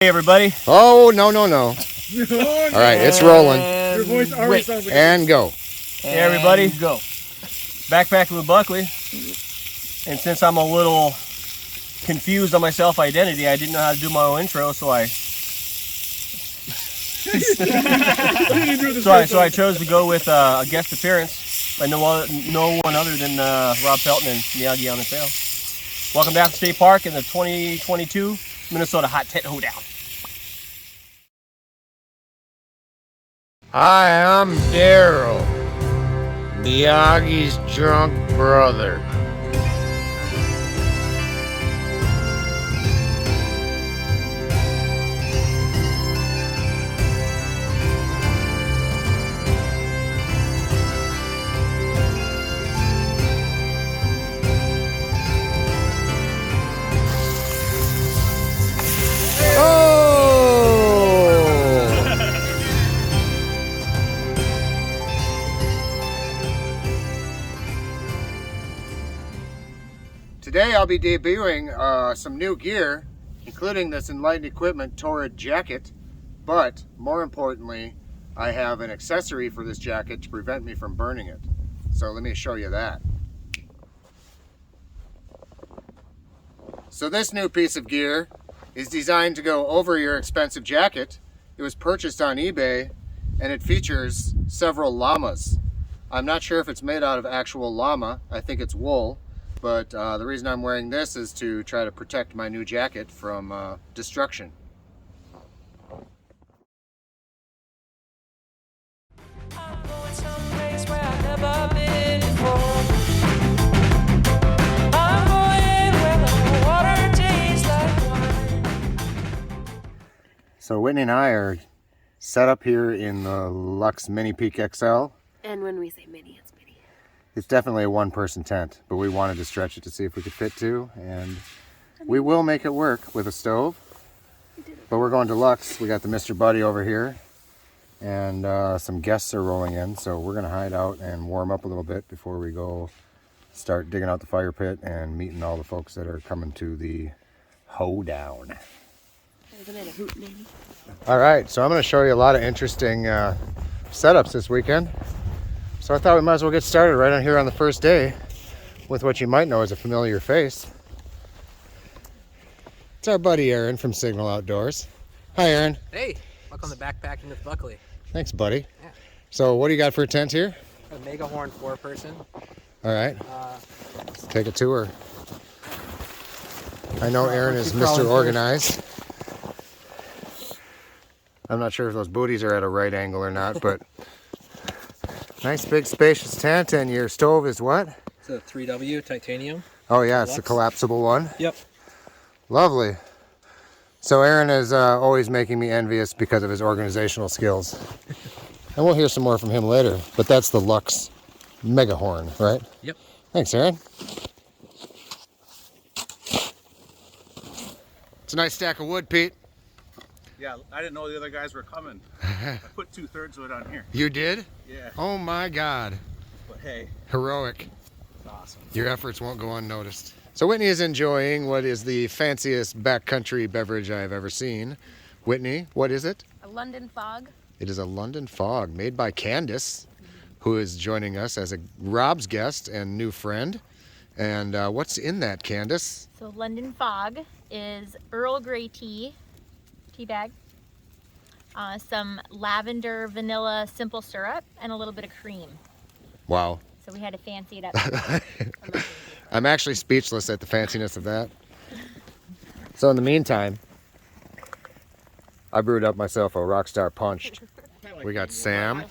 Hey everybody. Oh, no. All right, it's rolling. Your voice already sounds like And go. Hey everybody. Go. Backpacking with Buckley. And since I'm a little confused on my self-identity, I didn't know how to do my own intro, so I chose to go with a guest appearance by no one other than Rob Pelton and Miyagi on the trail. Welcome to Afton State Park in the 2022 Minnesota Hot Tent Hoedown. Hi, I'm Daryl, Miyagi's drunk brother. Today I'll be debuting some new gear, including this Enlightened Equipment Torrid jacket, but more importantly, I have an accessory for this jacket to prevent me from burning it. So let me show you that. So this new piece of gear is designed to go over your expensive jacket. It was purchased on eBay and it features several llamas. I'm not sure if it's made out of actual llama, I think it's wool. But the reason I'm wearing this is to try to protect my new jacket from destruction. So Whitney and I are set up here in the Lux Mini Peak XL. And when we say mini, it's mini. It's definitely a one-person tent, but we wanted to stretch it to see if we could fit two, and we will make it work with a stove. But we're going to Lux. We got the Mr. Buddy over here, and some guests are rolling in, so we're gonna hide out and warm up a little bit before we go start digging out the fire pit and meeting all the folks that are coming to the Hoedown. Isn't it a hoot maybe? All right, so I'm gonna show you a lot of interesting setups this weekend. So I thought we might as well get started right on here on the first day with what you might know as a familiar face. It's our buddy Aaron from Signal Outdoors. Hi Aaron. Hey, welcome to Backpacking with Buckley. Thanks buddy. Yeah. So what do you got for a tent here? A Mega Horn 4-person. All right, let's take a tour. I know Aaron is Mr. Organized. I'm not sure if those booties are at a right angle or not, but nice big spacious tent, and your stove is what? It's a 3W titanium. Oh yeah, it's the collapsible one. Yep. Lovely. So Aaron is always making me envious because of his organizational skills. And we'll hear some more from him later, but that's the Lux Mega Horn, right? Yep. Thanks, Aaron. It's a nice stack of wood, Pete. Yeah, I didn't know the other guys were coming. I put 2/3 of it on here. You did? Yeah. Oh my God. But hey, Heroic. it's awesome. Your efforts won't go unnoticed. So Whitney is enjoying what is the fanciest backcountry beverage I've ever seen. Whitney, what is it? A London Fog. It is a London Fog made by Candace, who is joining us as a Rob's guest and new friend. And what's in that, Candace? So London Fog is Earl Grey tea bag, some lavender vanilla simple syrup, and a little bit of cream. Wow. So we had to fancy it up. I'm actually speechless at the fanciness of that. So in the meantime, I brewed up myself a Rockstar Punch. We got Sam.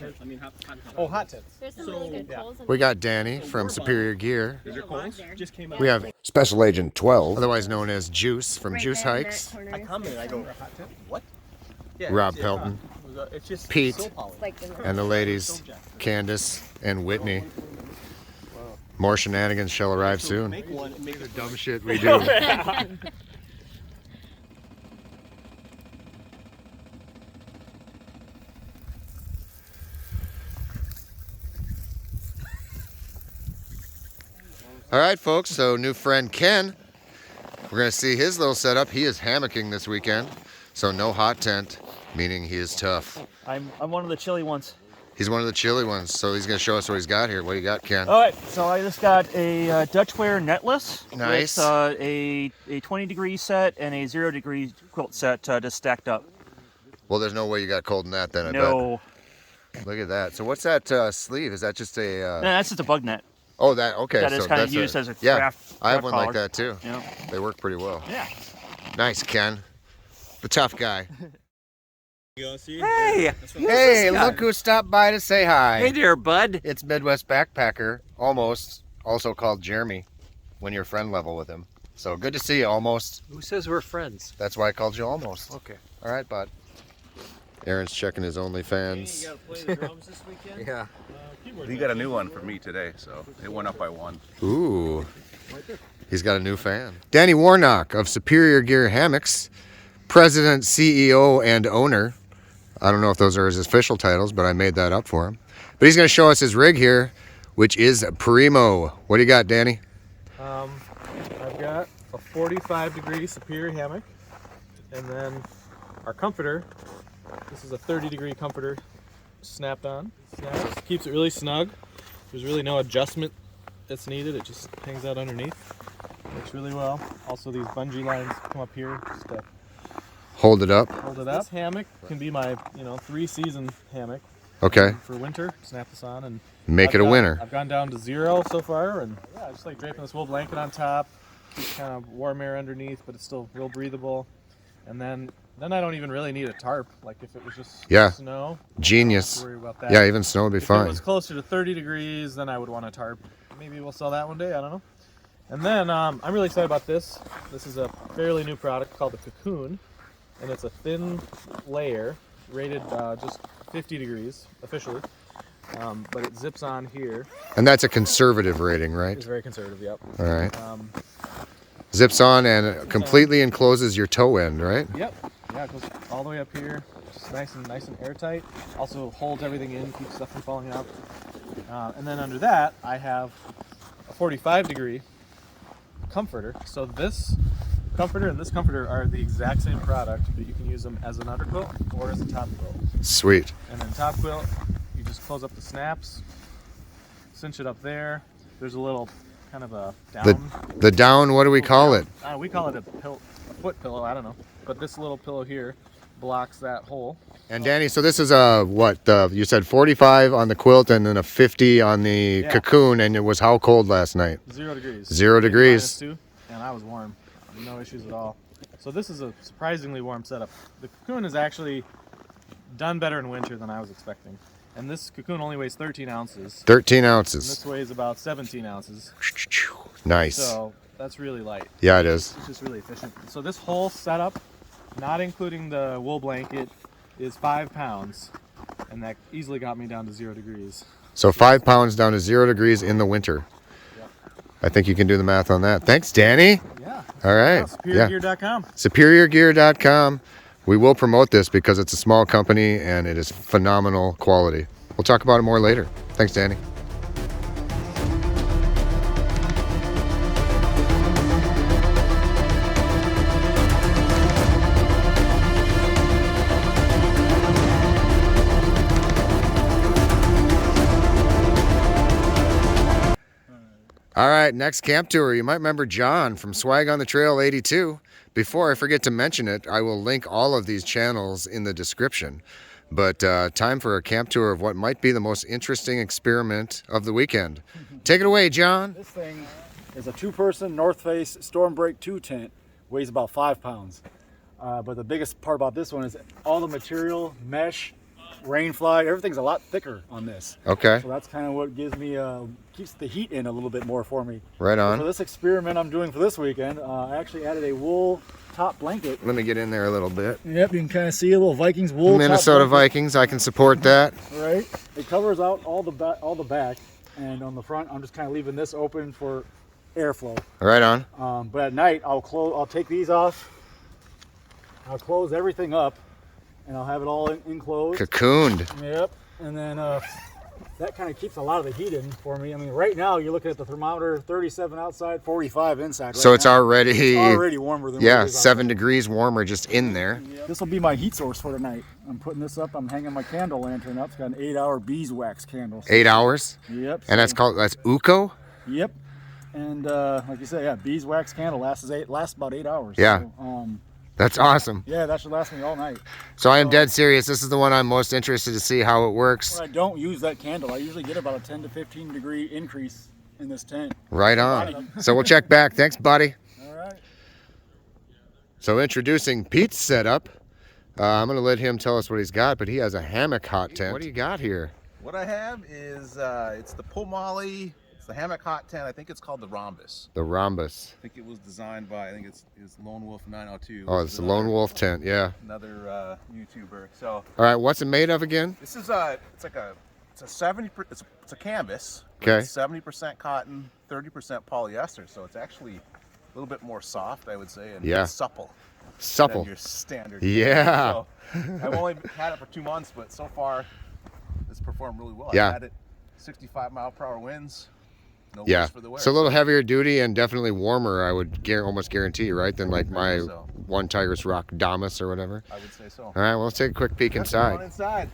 Oh, hot tits. There's some really good coals. We got Danny from Superior Gear. Is there coals? Just came out. We have Special Agent 12, otherwise known as Juice from Juice Hikes. I come in, I go, hot tip? What? Yeah, Rob Pelton, it's just Pete, so polished. and the ladies, Candace and Whitney. More shenanigans shall arrive soon. Make one and make The dumb shit we do. All right, folks, so new friend Ken, we're going to see his little setup. He is hammocking this weekend. So no hot tent, meaning he is tough. I'm one of the chilly ones. He's one of the chilly ones, so he's going to show us what he's got here. What do you got, Ken? All right, so I just got a Dutchware netless. Nice. With a 20-degree set and a 0-degree quilt set just stacked up. Well, there's no way you got cold in that then, I No. bet. Look at that. So what's that sleeve? Is that just a... No, that's just a bug net. Oh, that, okay. That is kind of used as a craft I have one collar. like that too. Yeah. They work pretty well. Yeah. Nice, Ken. The tough guy. Hey! Hey, look who stopped by to say hi. Hey there, bud. It's Midwest Backpacker, almost, also called Jeremy, when you're friend level with him. So good to see you, almost. Who says we're friends? That's why I called you almost. Okay. All right, bud. Aaron's checking his OnlyFans. You gotta play the drums this weekend? Yeah. You got a new one for me today, so it went up by 1. Ooh. He's got a new fan. Danny Warnock of Superior Gear Hammocks, President, CEO, and owner. I don't know if those are his official titles, but I made that up for him. But he's going to show us his rig here, which is primo. What do you got, Danny? I've got a 45-degree Superior hammock, and then our comforter. This is a 30-degree comforter, snapped on. Snaps, keeps it really snug. There's really no adjustment that's needed. It just hangs out underneath. Works really well. Also, these bungee lines come up here just to Hold it up. hold it up. This hammock can be my 3-season hammock. Okay. For winter, snap this on and Make it a winner. I've gone down to 0 so far, and yeah, I just like draping this wool blanket on top. Keeps kind of warm air underneath, but it's still real breathable. And then I don't even really need a tarp. Like if it was just snow, Genius. I don't have to worry about that. Yeah, even snow would be if fine. it was closer to 30 degrees, then I would want a tarp. Maybe we'll sell that one day. I don't know. And then I'm really excited about this. This is a fairly new product called the Cocoon, and it's a thin layer rated just 50 degrees officially, but it zips on here. And that's a conservative rating, right? It's very conservative. Yep. All right. Zips on and completely encloses your toe end, right? Yep. Yeah, it goes all the way up here. Just nice and airtight. Also holds everything in, keeps stuff from falling out. And then under that, I have a 45-degree comforter. So this comforter and this comforter are the exact same product, but you can use them as an underquilt or as a top quilt. Sweet. And then top quilt, you just close up the snaps, cinch it up there. There's a little kind of a down. The down, what do we call it? We call it a foot pillow, I don't know. But this little pillow here blocks that hole. And Danny, so this is a what? You said 45 on the quilt and then a 50 on the cocoon, and it was how cold last night? 0 degrees. 0 degrees. -2, and I was warm. No issues at all. So this is a surprisingly warm setup. The cocoon is actually done better in winter than I was expecting. And this cocoon only weighs 13 ounces. 13 And ounces. this weighs about 17 ounces. Nice. So that's really light. Yeah, it is. It's just really efficient. So this whole setup, not including the wool blanket, is 5 pounds. And that easily got me down to 0 degrees. So 5 pounds down to 0 degrees in the winter. Yep. I think you can do the math on that. Thanks, Danny. Yeah. All right. SuperiorGear.com. SuperiorGear.com. We will promote this because it's a small company and it is phenomenal quality. We'll talk about it more later. Thanks, Danny. All right, next camp tour. You might remember John from Swag on the Trail 82. Before I forget to mention it, I will link all of these channels in the description. But time for a camp tour of what might be the most interesting experiment of the weekend. Take it away, John. This thing is a 2-person North Face Storm Break 2 tent. Weighs about 5 pounds. But the biggest part about this one is all the material, mesh, rain fly, everything's a lot thicker on this. Okay. So that's kind of what gives me, keeps the heat in a little bit more for me. Right on. So for this experiment I'm doing for this weekend, I actually added a wool top blanket. Let me get in there a little bit. Yep, you can kind of see a little Vikings wool Minnesota top blanket. Vikings, I can support that. Right. It covers out all the back, and on the front I'm just kind of leaving this open for airflow. Right on. But at night I'll take these off. I'll close everything up, and I'll have it all enclosed. Cocooned. Yep. And then that kind of keeps a lot of the heat in for me. I mean, right now you're looking at the thermometer, 37 outside, 45 inside. So right it's now. already, It's already warmer than what yeah, it is 7 outside. degrees warmer just in there. This will be my heat source for tonight. I'm putting this up. I'm hanging my candle lantern up. It's got an 8-hour beeswax candle. 8 hours? Yep. And that's Uko? Yep. And like you said, yeah, beeswax candle lasts about 8 hours. Yeah. So, That's awesome. yeah, that should last me all night. So I am dead serious. This is the one I'm most interested to see how it works. When I don't use that candle, I usually get about a 10 to 15 degree increase in this tent. Right on. So we'll check back. Thanks, buddy. All right. So introducing Pete's setup. I'm going to let him tell us what he's got, but he has a hammock hot tent. What do you got here? What I have is it's the Pomali. It's the hammock hot tent. I think it's called the Rhombus. The Rhombus. I think it was designed by, I think it's Lone Wolf 902. Oh, it's the Lone Wolf tent, yeah. Another YouTuber. So All right, what's it made of again? this is it's a 70. It's a canvas. Okay. 70% cotton, 30% polyester. So it's actually a little bit more soft, I would say, and Yeah. supple. Supple. Than your standard. Yeah. So, I've only had it for 2 months, but so far it's performed really well. Yeah. I've had it 65-mile-per-hour winds. No Yeah. worse for the wear. It's a little heavier duty and definitely warmer, I would almost guarantee, right, than like my so. one Tigers Rock Damas or whatever. I would say so. All right, well, let's take a quick peek Let's go on inside. inside.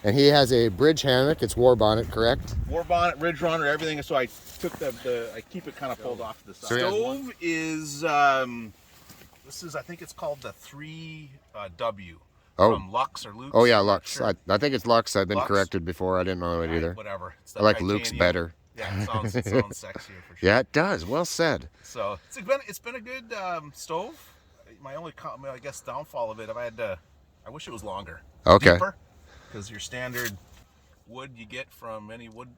And he has a bridge hammock. It's war bonnet, correct? War bonnet, ridge runner, everything. So I took I keep it kind of pulled off to the side. So he has Stove is this is, I think it's called the 3W from Lux or Luke's. Oh yeah, I'm not Lux. sure. I think it's Lux. I've been Lux? corrected before. I didn't know it either. Whatever. It's I the like Luke's titanium. better. Yeah, it sounds sexier for sure. Yeah, it does. Well said. So it's been a good stove. My only I guess downfall of it, I wish it was longer. Okay. Because your standard wood you get from any wood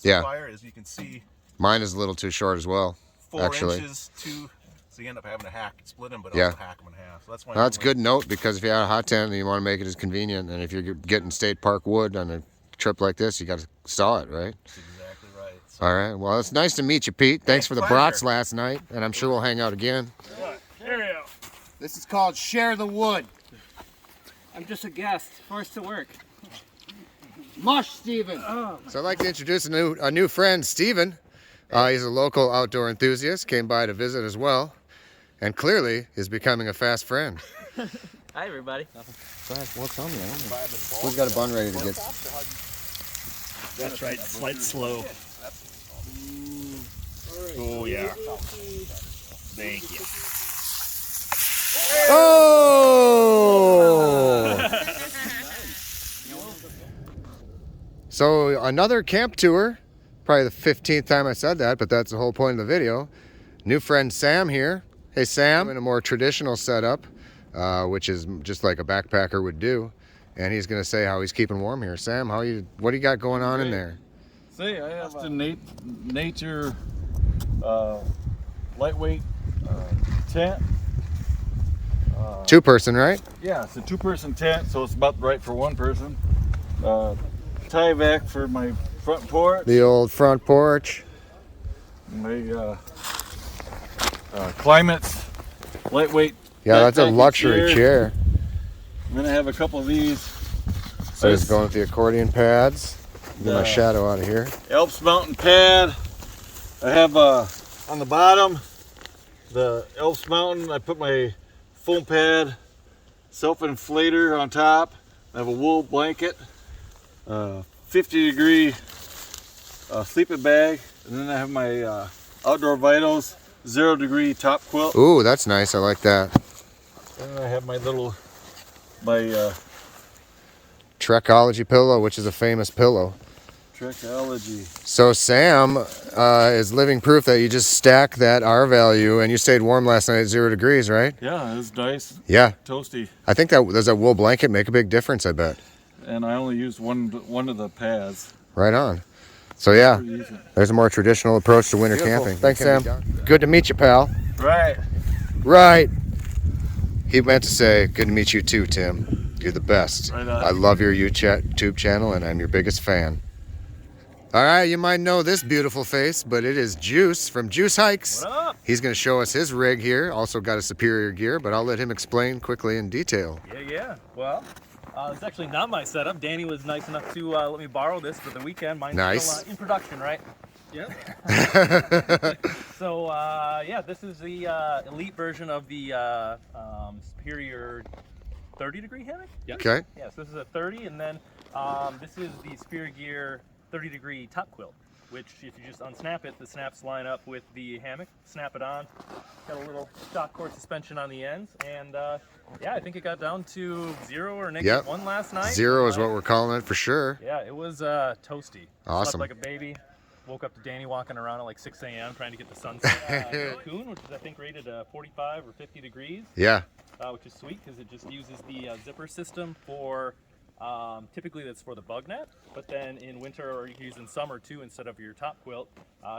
Yeah. supplier, as you can see, Mine is a little too short as well. 4 actually. inches so you end up having to split them, but Yeah. also hack them in half. So that's why. Well, that's a good note because if you have a hot tent and you want to make it as convenient, and if you're getting State Park wood on a trip like this, you got to saw it, right? That's exactly right. So, All right. Well, it's nice to meet you, Pete. Thanks for the pleasure. brats last night, and I'm sure we'll hang out again. This is called Share the Wood. I'm just a guest, forced to work. Mush, Steven. So I'd like to introduce a new friend, Steven. He's a local outdoor enthusiast, came by to visit as well, and clearly is becoming a fast friend. Hi, everybody. Well, tell me. Who's got a bun ready to get? That's right. Slide slow. Oh yeah. Thank you. Oh! So another camp tour. Probably the 15th time I said that, but that's the whole point of the video. New friend Sam here. Hey Sam, in a more traditional setup, which is just like a backpacker would do. And he's gonna say how he's keeping warm here. Sam, what do you got going on in there? See, I have a nature lightweight tent. 2-person, right? Yeah, it's a 2-person tent, so it's about right for 1 person. Tie vac for my front porch. The old front porch. My Climate's lightweight. Yeah, that's a backpacking luxury chair. I'm gonna have a couple of these. So he's going with the accordion pads. Get my The shadow out of here. Alps Mountain pad. I have on the bottom the Alps Mountain. I put my foam pad, self-inflator on top. I have a wool blanket, 50-degree sleeping bag, and then I have my Outdoor Vitals 0-degree top quilt. Ooh, that's nice. I like that. And I have my Trekology pillow, which is a famous pillow. Trekology. So Sam is living proof that you just stack that R value, and you stayed warm last night at 0 degrees, right? Yeah, it's nice. Yeah. Toasty. I think does that wool blanket make a big difference, I bet. And I only used one of the pads. Right on. So yeah, there's a more traditional approach to winter camping. Thanks, Sam. Good to meet you, pal. Right. Right. He meant to say, good to meet you too, Tim. You're the best. Right on. I love your YouTube channel, and I'm your biggest fan. All right, you might know this beautiful face, but it is Juice from Juice Hikes. What up? He's going to show us his rig here. Also got a superior gear, but I'll let him explain quickly in detail. Yeah. Well, It's actually not my setup. Danny was nice enough to let me borrow this for the weekend. Mine's Nice. still in production, right? Yeah. So yeah, this is the elite version of the Superior 30-degree hammock. Yeah. Okay. Yes, this is a 30, and then this is the Superior Gear 30-degree top quilt, which if you just unsnap it, the snaps line up with the hammock. Snap it on. Got a little shock cord suspension on the ends, and yeah, I think it got down to 0 or -1 last night. 0 is what we're calling it for sure. Yeah, it was toasty. Awesome. Slept like a baby. Woke up to Danny walking around at like 6 a.m. trying to get the sunset. Cocoon, which is I think rated 45 or 50 degrees. Yeah. Which is sweet because it just uses the zipper system for, typically that's for the bug net, but then in winter or you can use in summer too instead of your top quilt,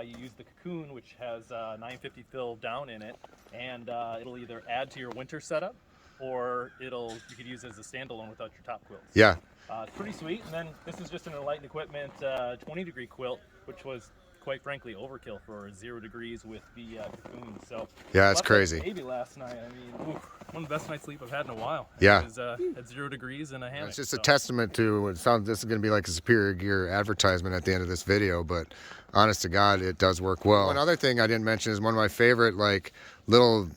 you use the Cocoon, which has 950 fill down in it, and it'll either add to your winter setup or you could use it as a standalone without your top quilt. Yeah. It's pretty sweet. And then this is just an Enlightened Equipment 20-degree quilt, which was quite frankly overkill for 0 degrees with the Cocoon. So yeah, that's crazy. Baby last night. I mean, one of the best night's sleep I've had in a while. Yeah. It was at 0 degrees in a hammock. It's just a testament to it sounds. This is going to be like a Superior Gear advertisement at the end of this video, but honest to God, it does work well. One other thing I didn't mention is one of my favorite like little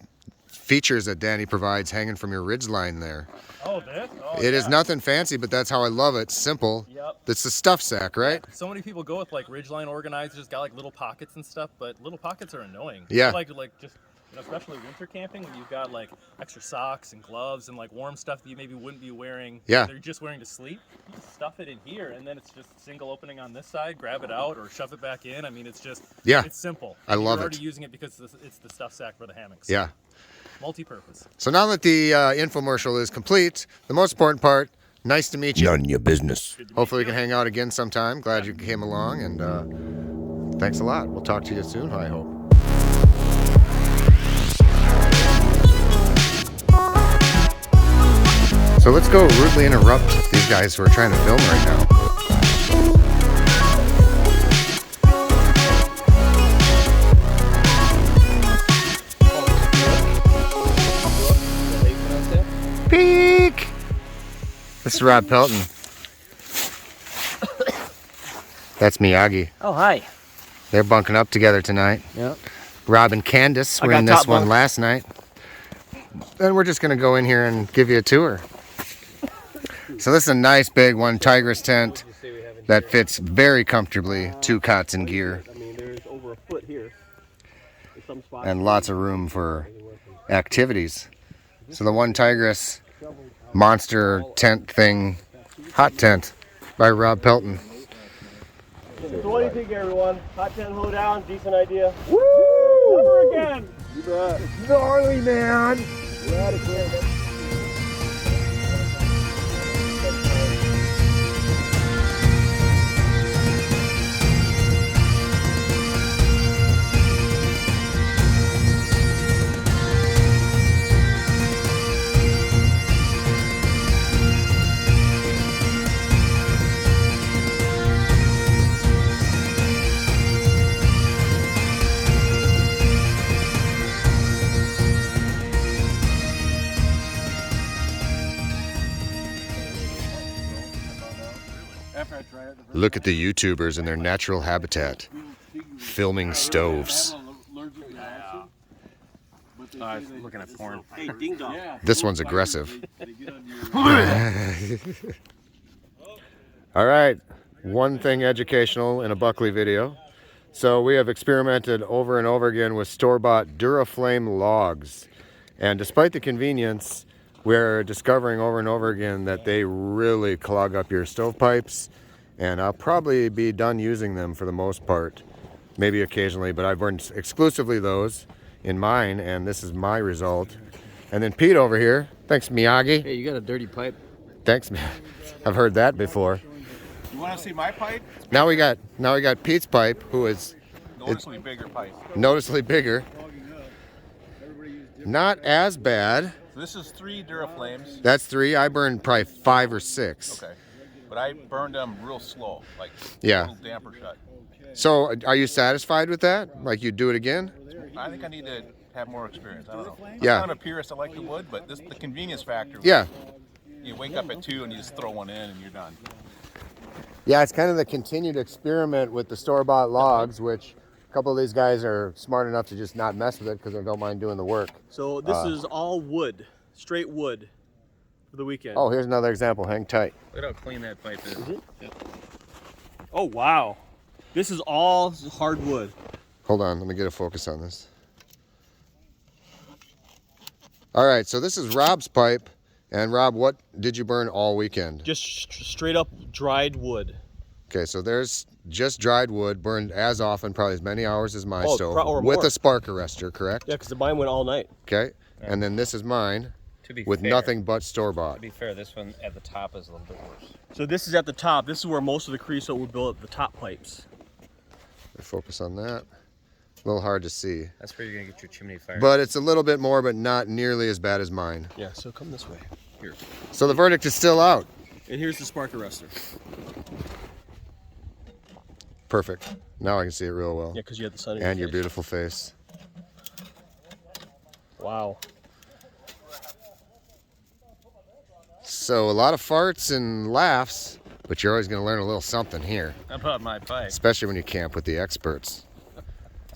features that Danny provides hanging from your ridge line there. Oh, this? Oh, it is nothing fancy, but that's how I love it. Simple. Yep. It's the stuff sack, right? So many people go with like ridgeline organizers, got like little pockets and stuff, but little pockets are annoying. Yeah. Like just, you know, especially winter camping when you've got like extra socks and gloves and like warm stuff that you maybe wouldn't be wearing. Yeah. They're just wearing to sleep. You just stuff it in here, and then it's just single opening on this side. Grab it out or shove it back in. I mean, it's just it's simple. I love You're it. already using it because it's the stuff sack for the hammocks. Yeah. Multi-purpose. So now that the infomercial is complete, the most important part, nice to meet you. None of your business. Hopefully we can hang out again sometime. Glad you came along, and thanks a lot. We'll talk to you soon, I hope. So let's go rudely interrupt these guys who are trying to film right now. Peek! This is Rob Pelton. That's Miyagi. Oh, hi. They're bunking up together tonight. Yep. Rob and Candace were in this one last night. And we're just going to go in here and give you a tour. So this is a nice big one, Tigress tent that fits very comfortably 2 cots and gear. I mean, there's over a foot here. And lots of room for activities. So the one Tigress monster tent thing, hot tent by Rob Pelton. So what do you think, everyone? Hot tent Hoedown, decent idea? Woo! Never again! You bet. Gnarly, man! Look at the YouTubers in their natural habitat, filming stoves. Looking at porn. Hey, ding dong. This one's aggressive. All right, one thing educational in a Buckley video. So we have experimented over and over again with store-bought Duraflame logs. And despite the convenience, we're discovering over and over again that they really clog up your stovepipes. And I'll probably be done using them for the most part, maybe occasionally, but I've burned exclusively those in mine, and this is my result. And then Pete over here, thanks Miyagi. Hey, you got a dirty pipe. Thanks, I've heard that before. You want to see my pipe? Now we got Pete's pipe, who is Noticeably bigger pipe. noticeably bigger. Not as bad. So this is 3 Duraflames. That's 3. I burned probably 5 or 6. Okay. But I burned them real slow, like Yeah. a little damper shut. So are you satisfied with that? Like you'd do it again? I think I need to have more experience. I don't know. Yeah. I'm not a purist. I like the wood, but the convenience factor. Yeah. You wake up at 2 and you just throw one in and you're done. Yeah, it's kind of the continued experiment with the store-bought logs, which a couple of these guys are smart enough to just not mess with it because they don't mind doing the work. So this is all wood, straight wood for the weekend. Oh, here's another example. Hang tight. Look at how clean that pipe is. Oh, wow. This is all hardwood. Hold on, let me get a focus on this. All right, so this is Rob's pipe. And Rob, what did you burn all weekend? Just straight up dried wood. Okay, so there's just dried wood burned as often, probably as many hours as my stove, or with more. a spark arrestor, correct? Yeah, because mine went all night. Okay, and then this is mine with fair, nothing but store-bought. To be fair, this one at the top is a little bit worse. So this is at the top. This is where most of the creosote would build up the top pipes. Focus on that. A little hard to see. That's where you're gonna get your chimney fire. But it's a little bit more, but not nearly as bad as mine. Yeah, so come this way. Here. So the verdict is still out. And here's the spark arrestor. Perfect. Now I can see it real well. Yeah, because you had the sun in And your face. beautiful face. Wow. So a lot of farts and laughs, but you're always going to learn a little something here. How about my pipe? Especially when you camp with the experts.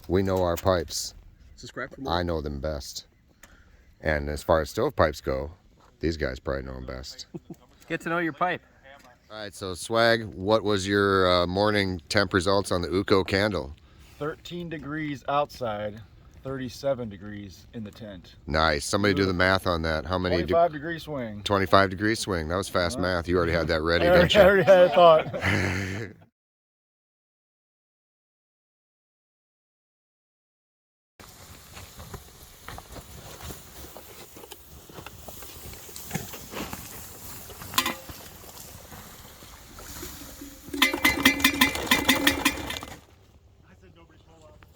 We know our pipes. Is this crack for more? I know them best. And as far as stovepipes go, these guys probably know them best. Get to know your pipe. All right, so Swag, what was your morning temp results on the UCO candle? 13 degrees outside, 37 degrees in the tent. Nice. Somebody do the math on that. How many? 25 degree swing. 25 degree swing. That was fast math. You already had that ready, I didn't you? already had a thought.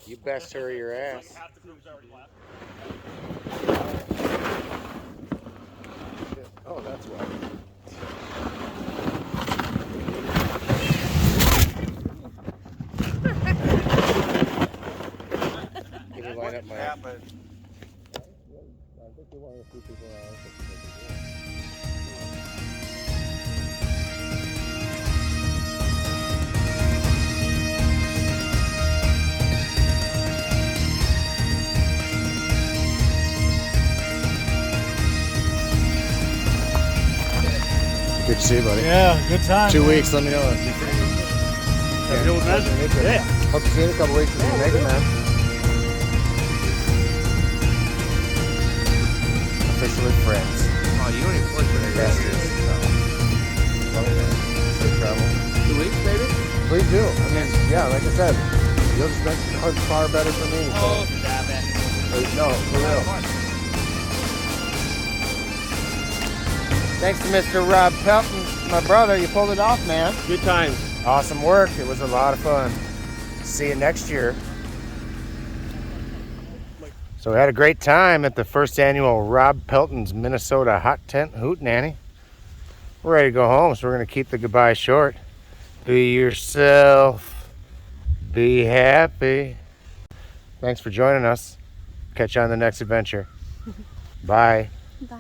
You best hurry your ass. Oh, that's why. Can you line up my... I think you want to see people out. Good to see you, buddy. Yeah, good time. 2 man. weeks, let me know. Yeah. Hope to see you in a couple weeks if you make it, man. Officially friends. Oh, you don't even flinch when I Yes, grab it it. is. Love it, man. Safe travel. 2 weeks, maybe? Please do. I mean, yeah, like I said, you'll just make it far better for me. Oh, stop it. No, for real. Thanks to Mr. Rob Pelton, my brother. You pulled it off, man. Good times. Awesome work. It was a lot of fun. See you next year. So we had a great time at the first annual Rob Pelton's Minnesota Hot Tent Hootenanny. We're ready to go home, so we're going to keep the goodbye short. Be yourself. Be happy. Thanks for joining us. Catch you on the next adventure. Bye. Bye.